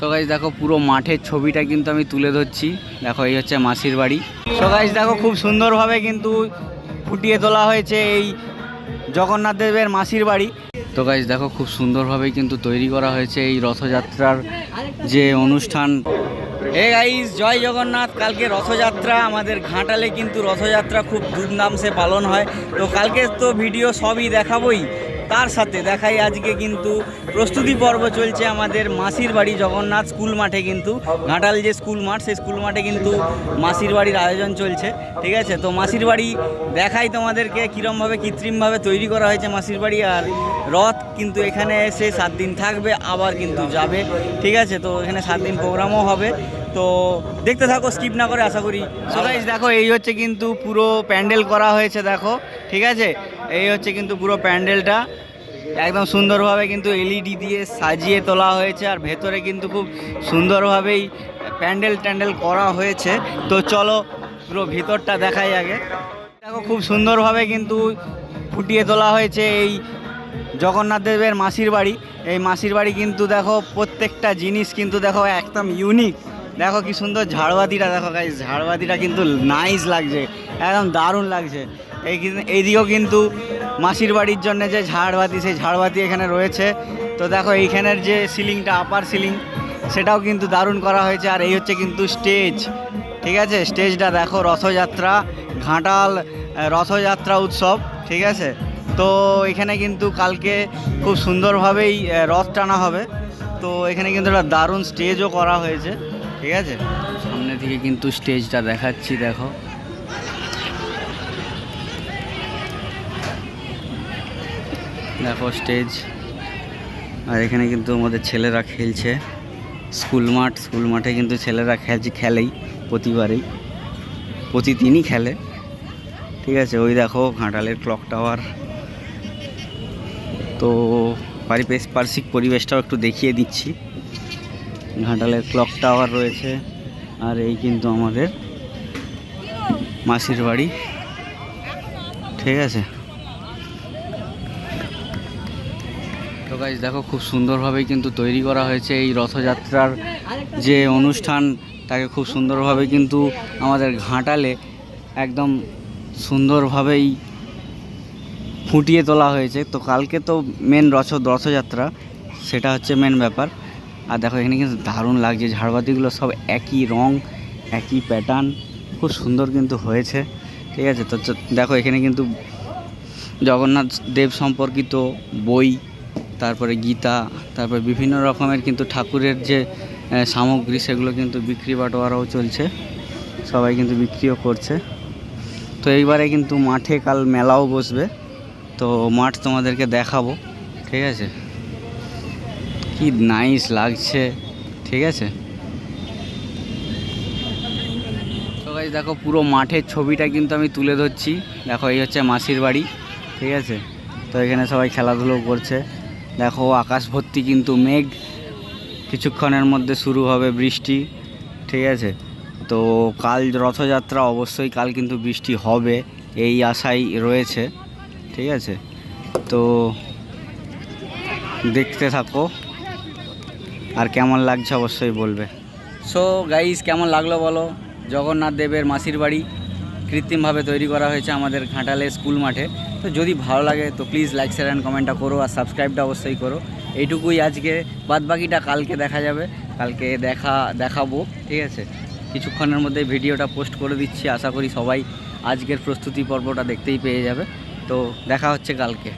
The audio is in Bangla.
সো গাইস দেখো পুরো মাঠের ছবিটা কিন্তু আমি তুলে ধরছি। দেখো এই হচ্ছে মাসির বাড়ি। সো গাইস দেখো খুব সুন্দরভাবে কিন্তু ফুটিয়ে তোলা হয়েছে এই জগন্নাথ দেবের মাসির বাড়ি। তো গাইস দেখো খুব সুন্দরভাবে কিন্তু তৈরি করা হয়েছে এই রথযাত্রার যে অনুষ্ঠান। এই গাইস জয় জগন্নাথ। কালকে রথযাত্রা, আমাদের ঘাটালে কিন্তু রথযাত্রা খুব ধুমধামসে পালন হয়। তো কালকে তো ভিডিও সবই দেখাবোই, তার সাথে দেখাই আজকে কিন্তু প্রস্তুতি পর্ব চলছে আমাদের মাসির বাড়ি জগন্নাথ স্কুল মাঠে। কিন্তু ঘাটাল যে স্কুল মাঠ, সেই স্কুল মাঠে কিন্তু মাসির বাড়ির আয়োজন চলছে। ঠিক আছে, তো মাসির বাড়ি দেখাই তোমাদেরকে কীরমভাবে কৃত্রিমভাবে তৈরি করা হয়েছে মাসির বাড়ি। আর রথ কিন্তু এখানে এসে 7 দিন থাকবে, আবার কিন্তু যাবে। ঠিক আছে, তো এখানে 7 দিন প্রোগ্রামও হবে। তো দেখতে থাকো, স্কিপ না করে, আশা করি। সো গাইস দেখো এই হচ্ছে কিন্তু পুরো প্যান্ডেল করা হয়েছে। দেখো ঠিক আছে, এই হচ্ছে কিন্তু পুরো প্যান্ডেলটা একদম সুন্দরভাবে কিন্তু এলইডি দিয়ে সাজিয়ে তোলা হয়েছে। আর ভেতরে কিন্তু খুব সুন্দরভাবেই প্যান্ডেল করা হয়েছে। তো চলো পুরো ভিতরটা দেখাই আগে। দেখো খুব সুন্দরভাবে কিন্তু ফুটিয়ে তোলা হয়েছে এই জগন্নাথ দেবের মাসির বাড়ি। এই মাসির বাড়ি কিন্তু দেখো প্রত্যেকটা জিনিস কিন্তু দেখো একদম ইউনিক। দেখো কি সুন্দর ঝাড়বাতিটা, দেখো গাইস ঝাড়বাতিটা কিন্তু নাইস লাগছে, একদম দারুণ লাগছে। এইদিকেও কিন্তু মাসির বাড়ির জন্য যে ঝাড়বাতি, সেই ঝাড়বাতি এখানে রয়েছে। তো দেখো এইখানের যে সিলিংটা, আপার সিলিং, সেটাও কিন্তু দারুণ করা হয়েছে। আর এই হচ্ছে কিন্তু স্টেজ। ঠিক আছে, স্টেজটা দেখো, রথযাত্রা, ঘাটাল রথযাত্রা উৎসব। ঠিক আছে, তো এখানে কিন্তু কালকে খুব সুন্দরভাবেই রথ টানা হবে। তো এখানে কিন্তু একটা দারুণ স্টেজও করা হয়েছে। ঠিক আছে, সামনে থেকে কিন্তু স্টেজটা দেখাচ্ছি। দেখো দেখো স্টেজ। আর এখানে কিন্তু আমাদের ছেলেরা খেলছে। স্কুল মাঠে কিন্তু ছেলেরা খেলেই প্রতিবারেই, প্রতিদিনই খেলে। ঠিক আছে, ওই দেখো ঘাটালের ক্লক টাওয়ার। তো পারিপার্শ্বিক পরিবেশটাও একটু দেখিয়ে দিচ্ছি। ঘাটালের ক্লক টাওয়ার রয়েছে, আর এই কিন্তু আমাদের মাসির বাড়ি। ঠিক আছে, তো গাইস দেখো খুব সুন্দরভাবেই কিন্তু তৈরি করা হয়েছে এই রথযাত্রার যে অনুষ্ঠান, তাকে খুব সুন্দরভাবে কিন্তু আমাদের ঘাটালে একদম সুন্দরভাবেই ফুটিয়ে তোলা হয়েছে। তো কালকে তো মেন রথযাত্রা, সেটা হচ্ছে মেন ব্যাপার। আর দেখো এখানে কিন্তু দারুণ লাগছে, ঝাড়বাতিগুলো সব একই রং, একই প্যাটার্ন, খুব সুন্দর কিন্তু হয়েছে। ঠিক আছে, তো দেখো এখানে কিন্তু জগন্নাথ দেব সম্পর্কিত বই, তারপরে গীতা, তারপরে বিভিন্ন রকমের কিন্তু ঠাকুরের যে সামগ্রী, সেগুলো কিন্তু বিক্রি বাটোয়ারাও চলছে, সবাই কিন্তু বিক্রিও করছে। তো এইবারে কিন্তু মাঠে কাল মেলাও বসবে, তো মাঠ তোমাদেরকে দেখাবো। ঠিক আছে, কি নাইস লাগছে। ঠিক আছে, তো গাইস দেখো পুরো মাঠের ছবিটা কিন্তু আমি তুলে ধরছি। দেখো এই হচ্ছে মাসির বাড়ি। ঠিক আছে, তো এখানে সবাই খেলাধুলো করছে। দেখো আকাশ ভর্তি কিন্তু মেঘ, কিছুক্ষণের মধ্যে শুরু হবে বৃষ্টি। ঠিক আছে, তো কাল রথযাত্রা, অবশ্যই কাল কিন্তু বৃষ্টি হবে এই আশাই রয়েছে। ঠিক আছে, তো দেখতে থাকো, আর কেমন লাগছে অবশ্যই বলবে। সো গাইস কেমন লাগলো বলো। জগন্নাথ দেবের মাসির বাড়ি কৃত্রিমভাবে তৈরি করা হয়েছে আমাদের ঘাটালে স্কুল মাঠে। তো যদি ভালো লাগে তো প্লিজ লাইক শেয়ার অ্যান্ড কমেন্টটা করো, আর সাবস্ক্রাইবটা অবশ্যই করো। এইটুকুই আজকে, বাদবাকিটা কালকে দেখা যাবে, কালকে দেখাবো। ঠিক আছে, কিছুক্ষণের মধ্যে ভিডিওটা পোস্ট করে দিচ্ছি। আশা করি সবাই আজকের প্রস্তুতি পর্বটা দেখতেই পেয়ে যাবে। তো দেখা হচ্ছে কালকে।